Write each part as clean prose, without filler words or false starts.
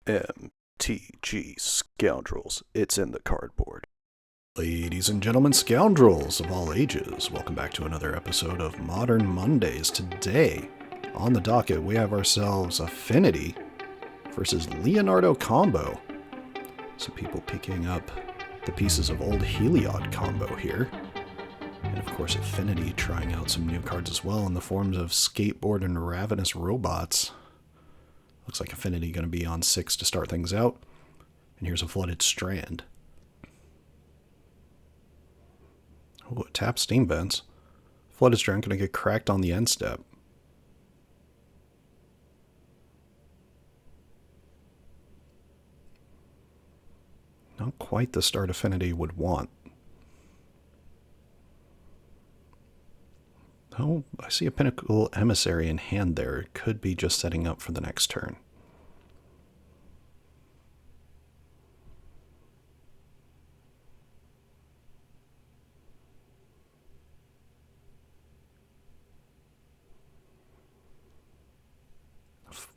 MTG Scoundrels, it's in the cardboard. Ladies and gentlemen, scoundrels of all ages, welcome back to another episode of Modern Mondays. Today, on the docket, we have ourselves Affinity versus Leonardo Combo. Some people picking up the pieces of old Heliod combo here. And of course, Affinity trying out some new cards as well in the forms of Skateboard and Ravenous Robots. Looks like Affinity going to be on 6 to start things out. And here's a Flooded Strand. Oh, tap Steam Vents. Flooded Strand going to get cracked on the end step. Not quite the start Affinity would want. Oh, I see a Pinnacle Emissary in hand there. It could be just setting up for the next turn.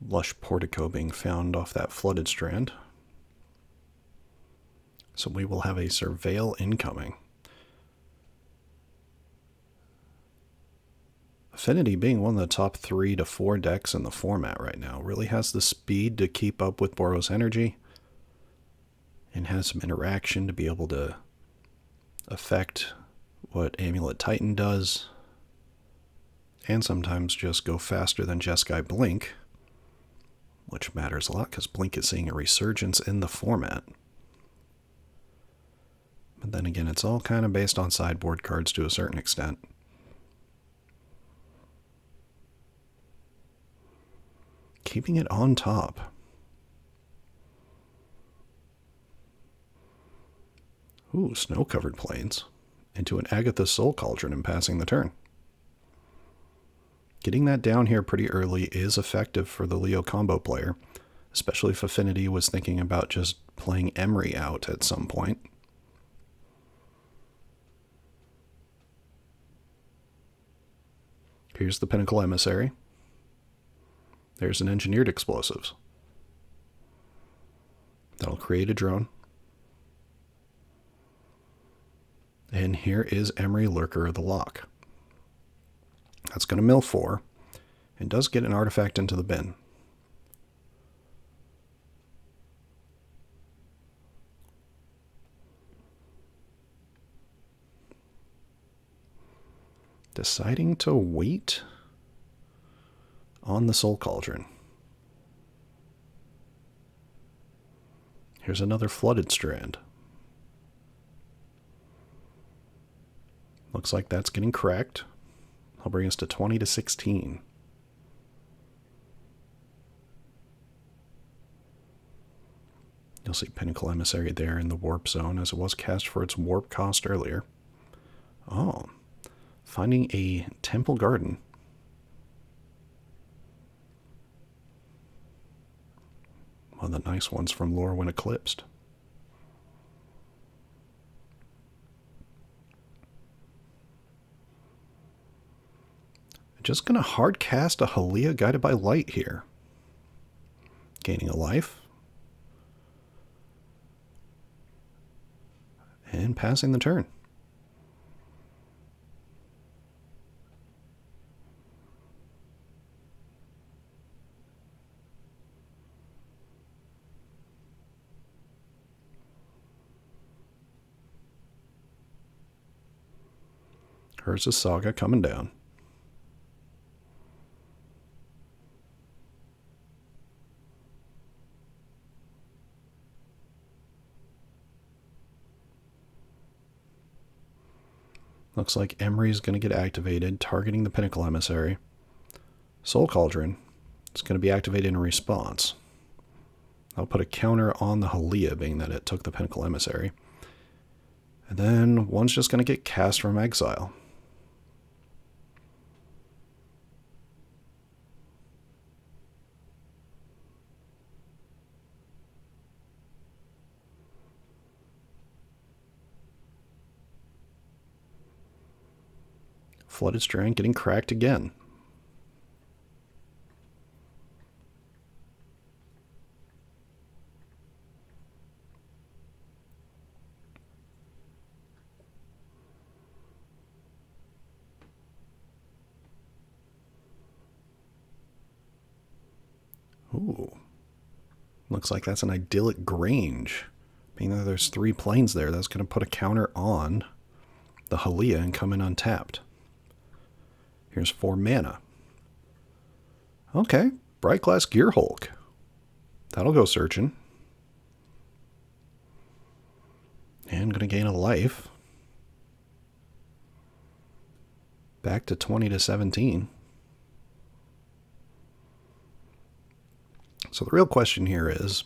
Lush Portico being found off that Flooded Strand. So we will have a Surveil incoming. Affinity, being one of the top 3 to 4 decks in the format right now, really has the speed to keep up with Boros Energy and has some interaction to be able to affect what Amulet Titan does, and sometimes just go faster than Jeskai Blink, which matters a lot because Blink is seeing a resurgence in the format. But then again, it's all kind of based on sideboard cards to a certain extent. Keeping it on top. Ooh, snow-covered plains. Into an Agatha Soul Cauldron and passing the turn. Getting that down here pretty early is effective for the Leo combo player, especially if Affinity was thinking about just playing Emery out at some point. Here's the Pinnacle Emissary. There's an Engineered Explosives. That'll create a drone. And here is Emery Lurker of the Lock. That's going to mill 4, and does get an artifact into the bin. Deciding to wait on the Soul Cauldron. Here's another Flooded Strand. Looks like that's getting cracked. That'll bring us to 20 to 16. You'll see Pinnacle Emissary there in the warp zone as it was cast for its warp cost earlier. Oh, finding a Temple Garden. One of the nice ones from Lore when Eclipsed. Just going to hard cast a Halia Guided by Light here. Gaining a life. And passing the turn. Urza Saga coming down. Looks like Emery's going to get activated, targeting the Pinnacle Emissary. Soul Cauldron is going to be activated in response. I'll put a counter on the Halia, being that it took the Pinnacle Emissary. And then one's just going to get cast from exile. Flooded Strand getting cracked again. Ooh. Looks like that's an idyllic Grange. Being that there's 3 planes there, that's going to put a counter on the Halia and come in untapped. Here's 4 mana. Okay, Bright Glass Gearhulk. That'll go searching. And going to gain a life. Back to 20 to 17. So the real question here is,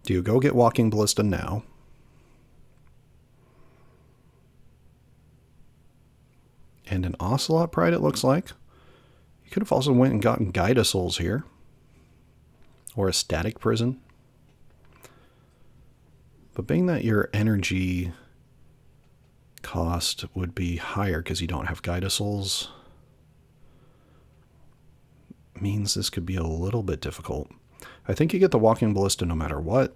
do you go get Walking Ballista now? And an Ocelot Pride, it looks like. You could have also went and gotten Guida Souls here. Or a Static Prison. But being that your energy cost would be higher because you don't have Guida Souls, means this could be a little bit difficult. I think you get the Walking Ballista no matter what.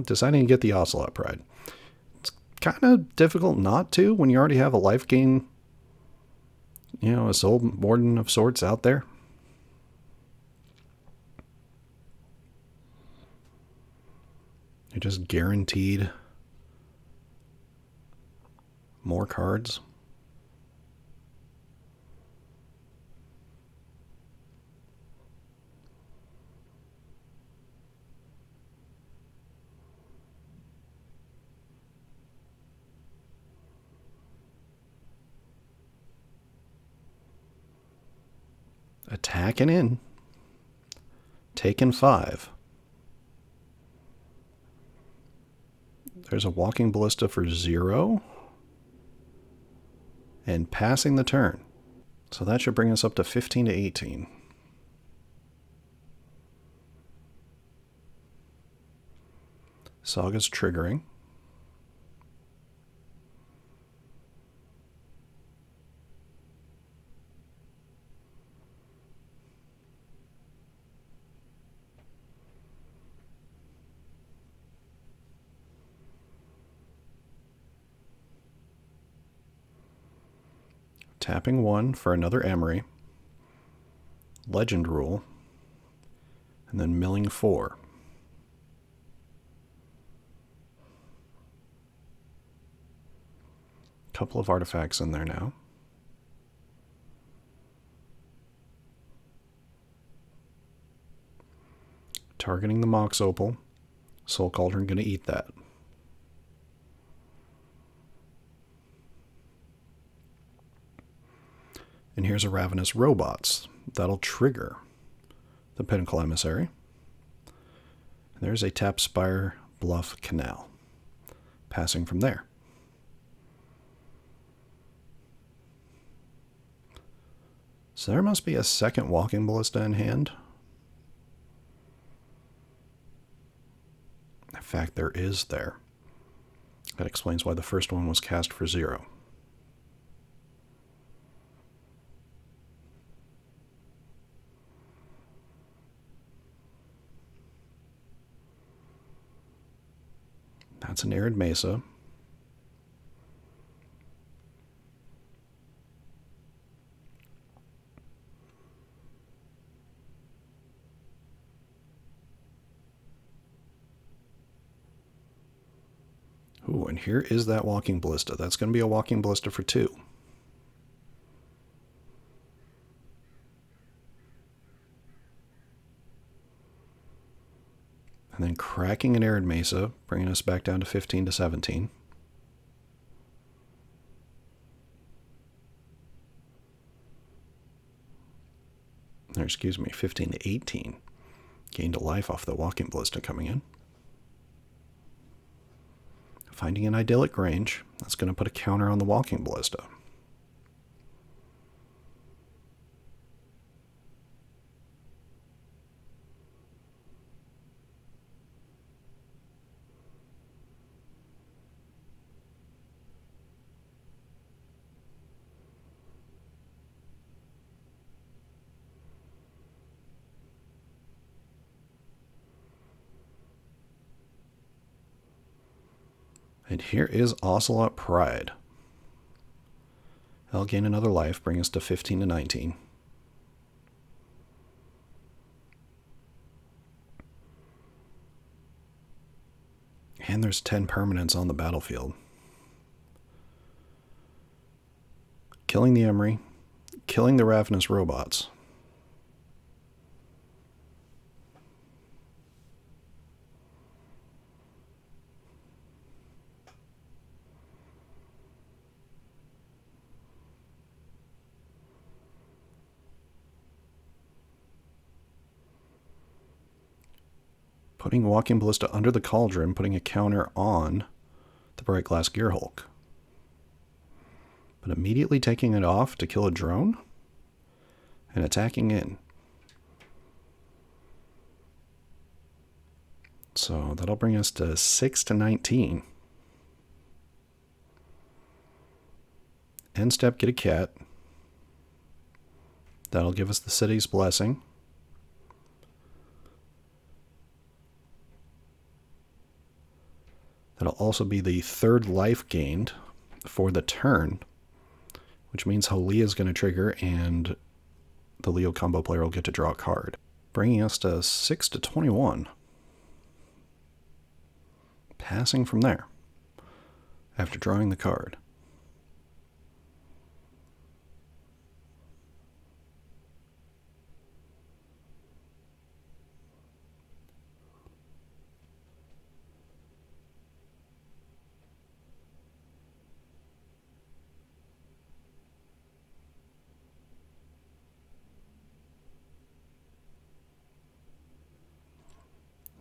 Deciding to get the Ocelot Pride. It's kind of difficult not to when you already have a life gain, a Soul Warden of sorts out there. You're just guaranteed more cards. Attacking in. Taking 5. There's a Walking Ballista for 0. And passing the turn. So that should bring us up to 15 to 18. Saga's triggering. Tapping 1 for another Emery. Legend Rule. And then milling 4. Couple of artifacts in there now. Targeting the Mox Opal. Soul Cauldron going to eat that. And here's a Ravenous Robots. That'll trigger the Pinnacle Emissary. And there's a Tap Spire Bluff Canal. Passing from there. So there must be a second Walking Ballista in hand. In fact, there is there. That explains why the first one was cast for 0. That's an Arid Mesa. Ooh, and here is that Walking Ballista. That's going to be a Walking Ballista for 2. And then cracking an Arid Mesa, bringing us back down to 15 to 17. Or excuse me, 15 to 18. Gained a life off the Walking Ballista coming in. Finding an idyllic range. That's going to put a counter on the Walking Ballista. And here is Ocelot Pride. I'll gain another life, bring us to 15 to 19. And there's 10 permanents on the battlefield. Killing the Emery, killing the Ravenous Robots. Putting Walking Ballista under the Cauldron, putting a counter on the Bright Glass Gearhulk. But immediately taking it off to kill a drone and attacking in. So that'll bring us to 6 to 19. End step, get a cat. That'll give us the City's Blessing. That'll also be the third life gained for the turn, which means Holy is going to trigger and the Leo Combo player will get to draw a card, bringing us to 6 to 21. Passing from there after drawing the card.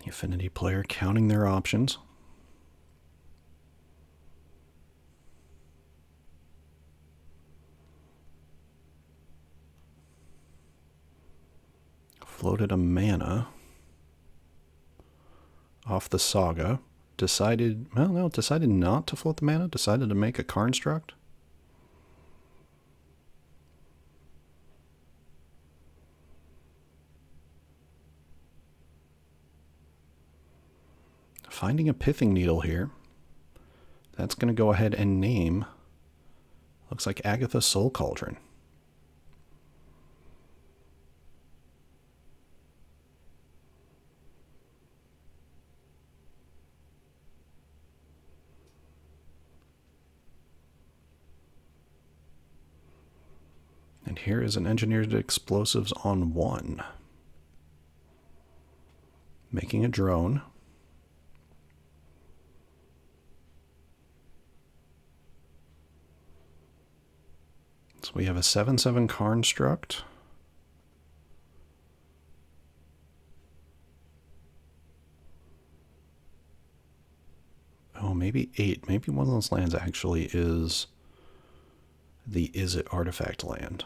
The Affinity player counting their options. Floated a mana off the Saga. Decided not to float the mana. Decided to make a construct. Finding a Pithing Needle here. That's going to go ahead and name, looks like Agatha Soul Cauldron. And here is an Engineered Explosives on 1. Making a drone. So we have a 7/7 construct. Oh, maybe 8. Maybe one of those lands actually is the Izzet artifact land.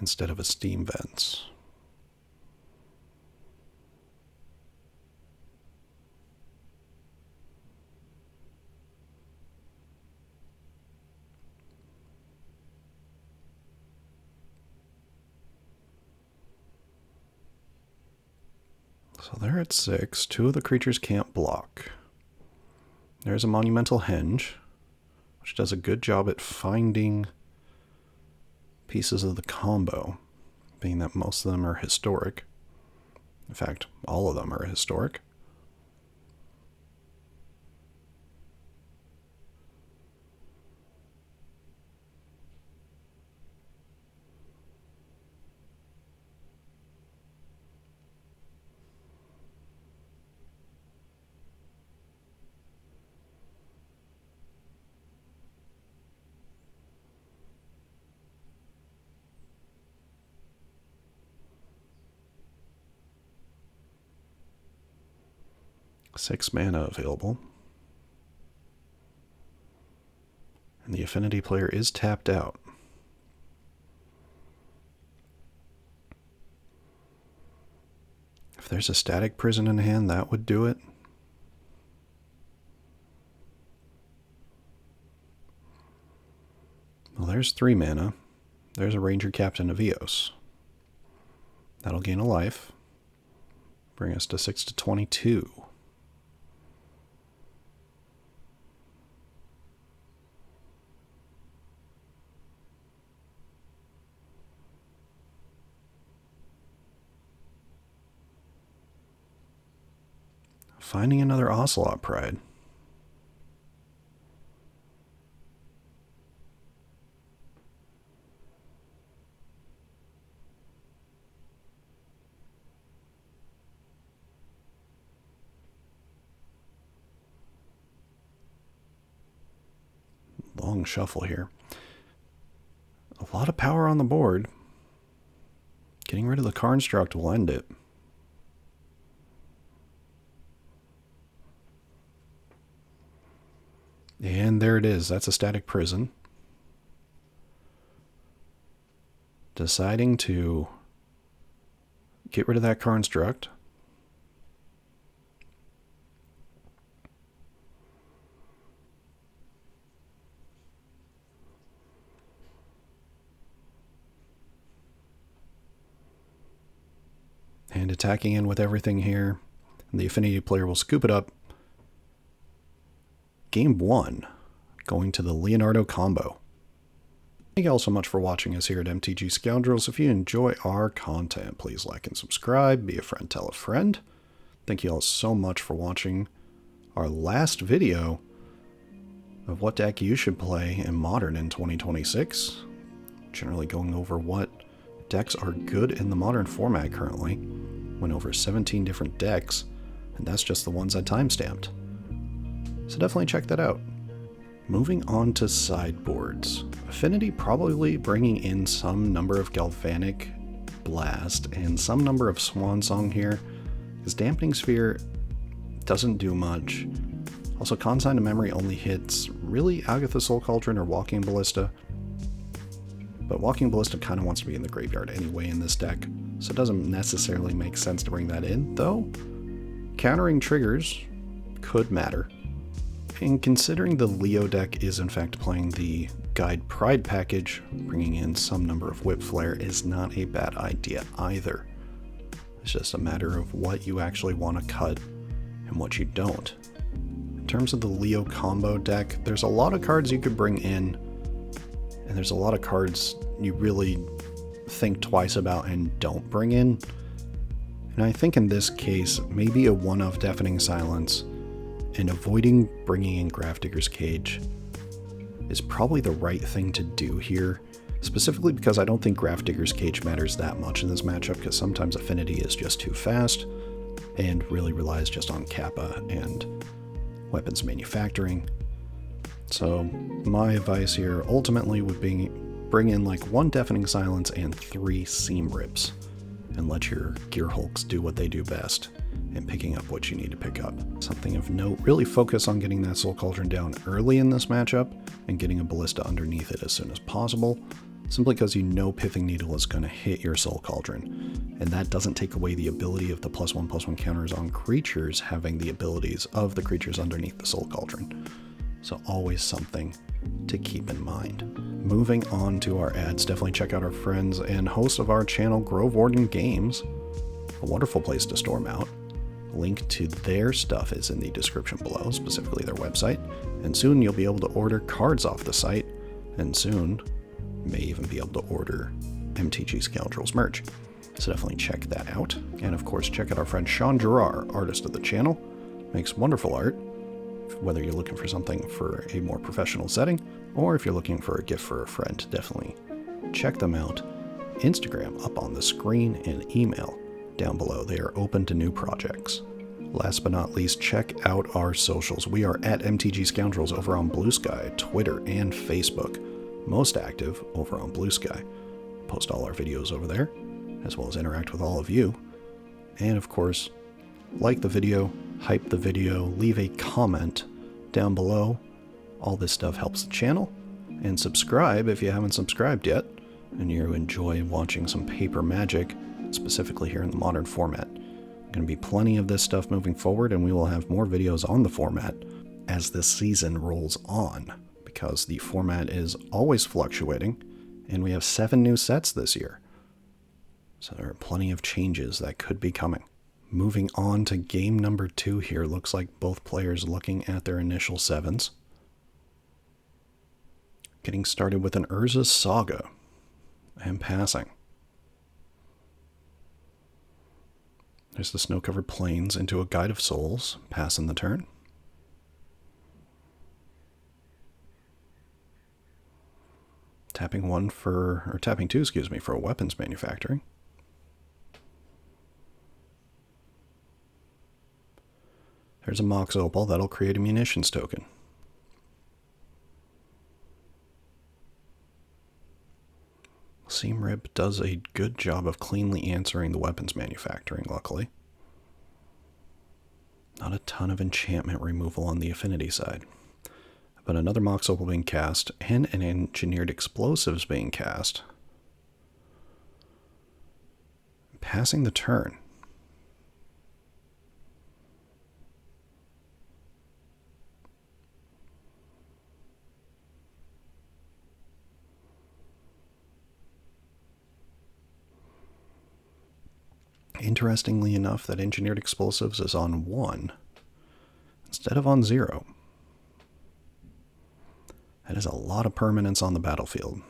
Instead of a Steam Vents. So they're at 6. 2 of the creatures can't block. There's a Monumental Henge, which does a good job at finding pieces of the combo, being that most of them are historic. In fact, all of them are historic. Six mana available. And the Affinity player is tapped out. If there's a Static Prison in hand, that would do it. Well, there's 3 mana. There's a Ranger Captain of Eos. That'll gain a life. Bring us to 6 to 22. Finding another Ocelot Pride. Long shuffle here. A lot of power on the board. Getting rid of the Construct will end it. And there it is. That's a Static Prison. Deciding to get rid of that Construct. And attacking in with everything here. And the Affinity player will scoop it up. Game 1, going to the Leonardo Combo. Thank you all so much for watching us here at MTG Scoundrels. If you enjoy our content, please like and subscribe. Be a friend, tell a friend. Thank you all so much for watching our last video of what deck you should play in Modern in 2026. Generally going over what decks are good in the Modern format currently. Went over 17 different decks, and that's just the ones I timestamped. So definitely check that out. Moving on to sideboards. Affinity probably bringing in some number of Galvanic Blast and some number of Swan Song here, because Dampening Sphere doesn't do much. Also, Consign to Memory only hits really Agatha Soul Cauldron or Walking Ballista. But Walking Ballista kind of wants to be in the graveyard anyway in this deck, so it doesn't necessarily make sense to bring that in, though countering triggers could matter. And considering the Leo deck is in fact playing the Guide Pride package, bringing in some number of Whip Flare is not a bad idea either. It's just a matter of what you actually want to cut and what you don't. In terms of the Leo combo deck, there's a lot of cards you could bring in, and there's a lot of cards you really think twice about and don't bring in. And I think in this case, maybe a one-of Deafening Silence and avoiding bringing in Grafdigger's Cage is probably the right thing to do here, specifically because I don't think Grafdigger's Cage matters that much in this matchup, because sometimes Affinity is just too fast and really relies just on Kappa and weapons manufacturing. So my advice here ultimately would be bring in like 1 Deafening Silence and 3 Seam Rips, and let your Gear Hulks do what they do best in picking up what you need to pick up. Something of note, really focus on getting that Soul Cauldron down early in this matchup and getting a Ballista underneath it as soon as possible, simply because you know Pithing Needle is going to hit your Soul Cauldron, and that doesn't take away the ability of the +1/+1 counters on creatures having the abilities of the creatures underneath the Soul Cauldron. So always something to keep in mind. Moving on to our ads, definitely check out our friends and hosts of our channel, Grove Warden Games. A wonderful place to storm out. Link to their stuff is in the description below, specifically their website, and soon you'll be able to order cards off the site, and soon may even be able to order MTG Scoundrels merch. So definitely check that out. And of course, check out our friend Sean Gerard, artist of the channel. Makes wonderful art, whether you're looking for something for a more professional setting, or if you're looking for a gift for a friend, definitely check them out. Instagram up on the screen and email down below. They are open to new projects. Last but not least, check out our socials. We are at MTG Scoundrels over on Blue Sky, Twitter, and Facebook. Most active over on Blue Sky. Post all our videos over there, as well as interact with all of you. And of course, like the video, hype the video, leave a comment down below. All this stuff helps the channel. And subscribe if you haven't subscribed yet, and you enjoy watching some paper magic, specifically here in the Modern format. Going to be plenty of this stuff moving forward, and we will have more videos on the format as this season rolls on, because the format is always fluctuating, And we have 7 new sets this year. So there are plenty of changes that could be coming. Moving on to game number 2 here. Looks like both players looking at their initial 7s. Getting started with an Urza's Saga. And passing. There's the snow-covered plains into a Guide of Souls. Passing the turn. Tapping 2, for a weapons manufacturing. There's a Mox Opal. That'll create a munitions token. Seam Rip does a good job of cleanly answering the weapons manufacturing, luckily. Not a ton of enchantment removal on the Affinity side. But another Mox Opal being cast, and an Engineered Explosives being cast. Passing the turn. Interestingly enough, that Engineered Explosives is on 1 instead of on 0. That is a lot of permanence on the battlefield.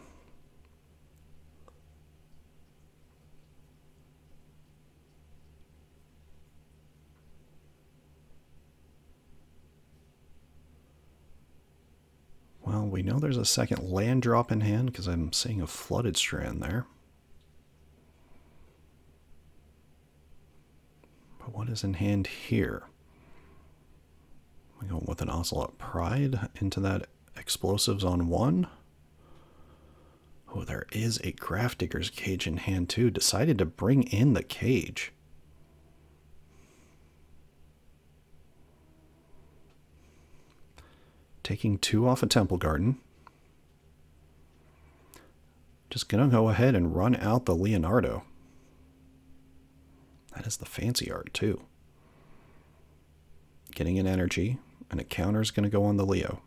Well, we know there's a second land drop in hand because I'm seeing a Flooded Strand there. But what is in hand here? We go with an Ocelot Pride into that Explosives on 1. Oh, there is a Grafdigger's Cage in hand too. Decided to bring in the cage. Taking 2 off a Temple Garden. Just gonna go ahead and run out the Leonardo. That is the fancy art too. Getting an energy, and a counter is gonna go on the Leo.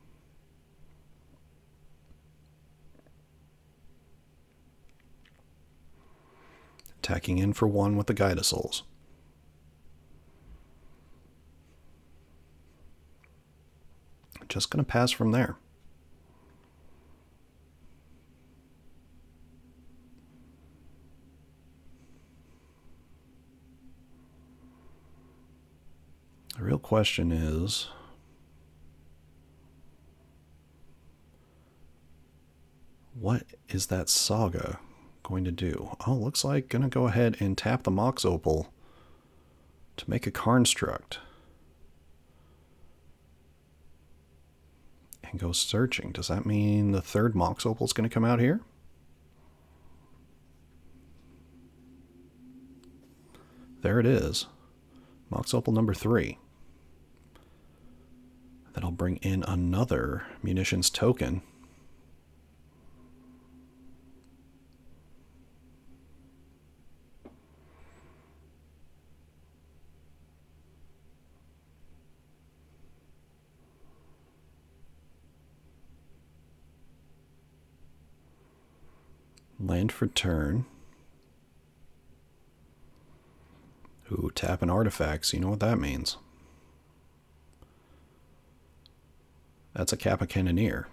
Attacking in for 1 with the Guide of Souls. Just going to pass from there. The real question is, what is that Saga going to do? Oh, looks like going to go ahead and tap the Mox Opal to make a construct. And go searching. Does that mean the third Mox Opal is going to come out here? There it is. Mox Opal number 3. Then I'll bring in another munitions token. Land for turn. Ooh, tapping artifacts. You know what that means. That's a Kappa Cannoneer.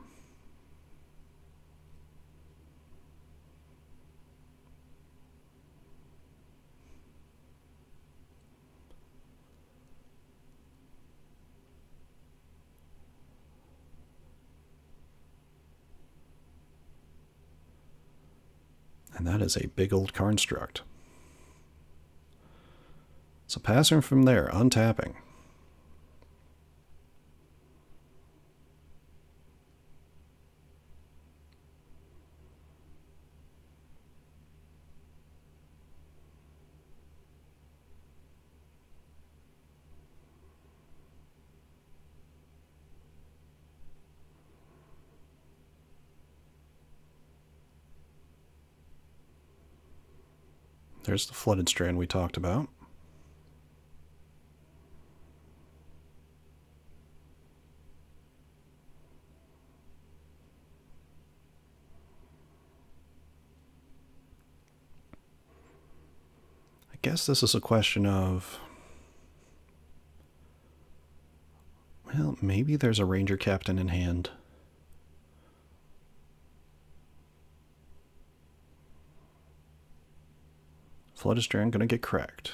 And that is a big old construct. So passing from there, untapping. There's the Flooded Strand we talked about. guess this is a question of... Well, maybe there's a Ranger Captain in hand. Floodistran gonna get cracked.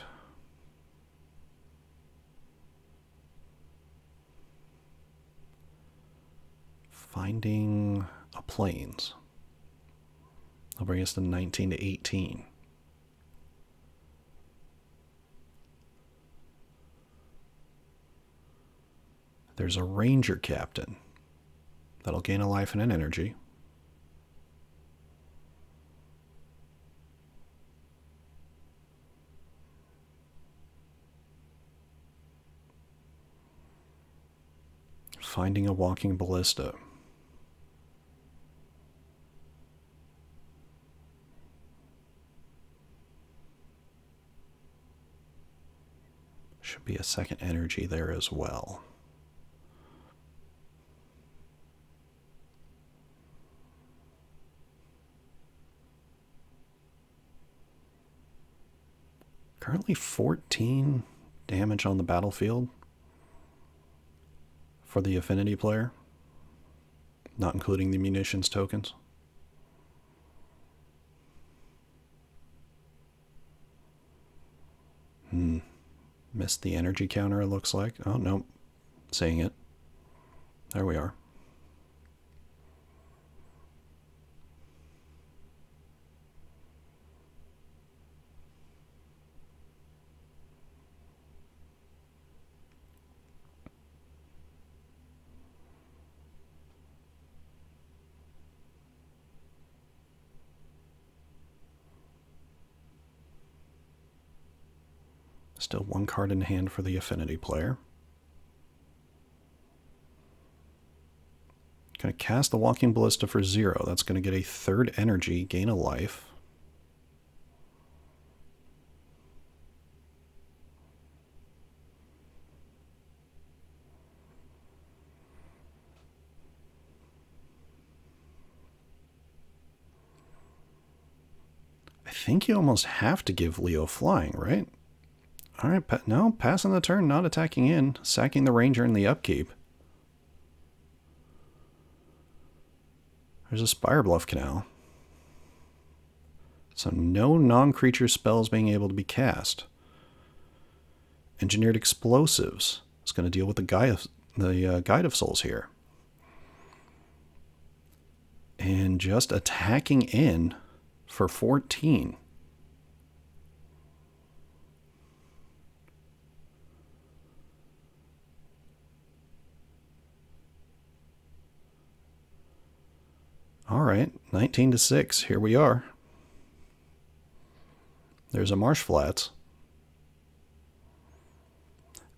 Finding a Plains. That'll bring us to 19 to 18. There's a Ranger Captain. That'll gain a life and an energy. Finding a Walking Ballista. Should be a second energy there as well. Currently 14 damage on the battlefield for the Affinity player, not including the munitions tokens. Missed the energy counter, it looks like. Oh, no. Saying it. There we are. Still one card in hand for the Affinity player. Going to cast the Walking Ballista for 0. That's going to get a third energy, gain a life. I think you almost have to give Leo flying, right? Alright, no, passing the turn, not attacking in, sacking the Ranger in the upkeep. There's a Spire Bluff Canal. So no non-creature spells being able to be cast. Engineered Explosives is going to deal with the Guide of Souls here. And just attacking in for 14. All right, 19 to 6. Here we are. There's a Marsh Flats.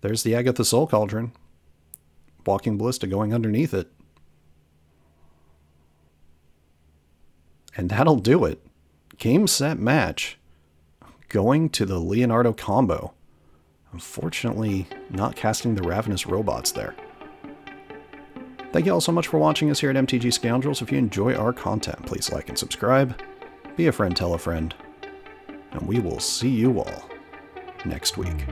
There's the Agatha Soul Cauldron. Walking Ballista going underneath it. And that'll do it. Game, set, match. Going to the Leonardo Combo. Unfortunately, not casting the Ravenous Robots there. Thank you all so much for watching us here at MTG Scoundrels. If you enjoy our content, please like and subscribe. Be a friend, tell a friend. And we will see you all next week.